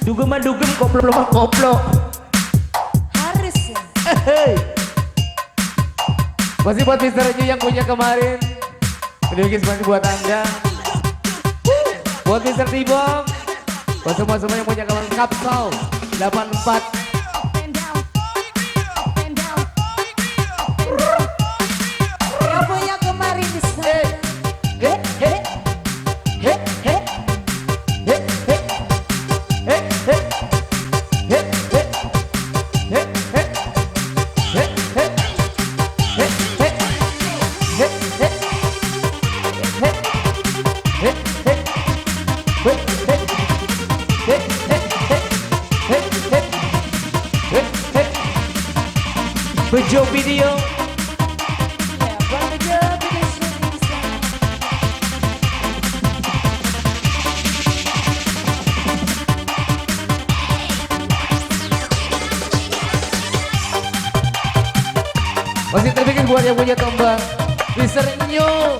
Dugem koplo. Harus ya. Masih buat Mister New yang punya kemarin. Ini masih buat Anda. Buat Mister Tibong. Buat semua yang punya kemarin Kapsal 84. Yang punya kemarin di sana. Bejo video. Ya, bejo video syuting sana. Masih terbikin buat yang punya tombak Mister New.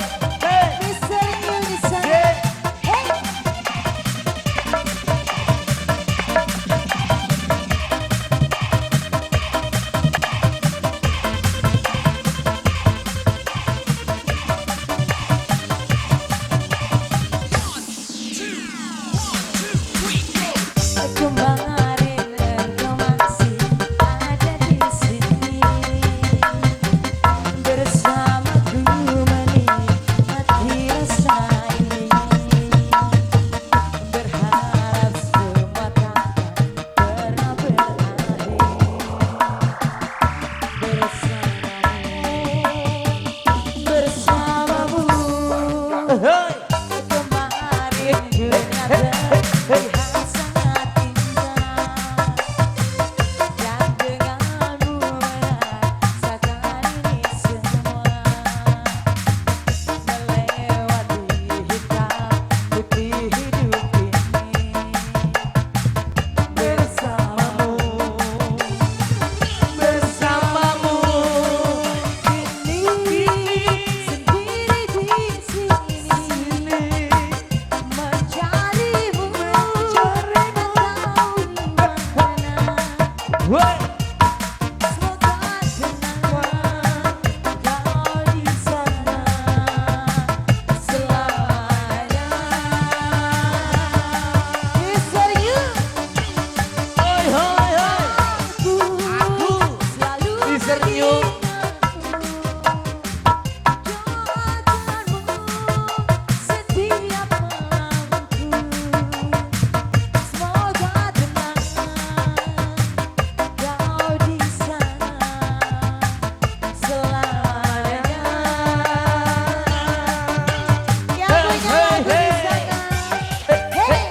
Mister New di sana. Hey. Kemarin engkau masih ada di sini bersamaku menikmati rasa ini. Berharap semua takkan pernah berakhir bersamamu. Kemarin dunia terlihat sangat indah dan denganmu merasakan ini semua melewati hitam putih hidup ini bersamamu kini sendiri di sini mencarimu tak tahu di mana. Semoga tenang kau di sana selamanya. Mister You, aku selalu Mister New. doakanmu setiap malamku. Semoga tenang kau di sana selamanya. Yang punya lagu di sana. Hey.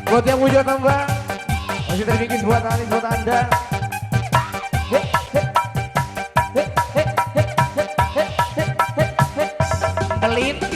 Buat yang punya tombak masih terbikin buat Anis buat Anda. Pelit.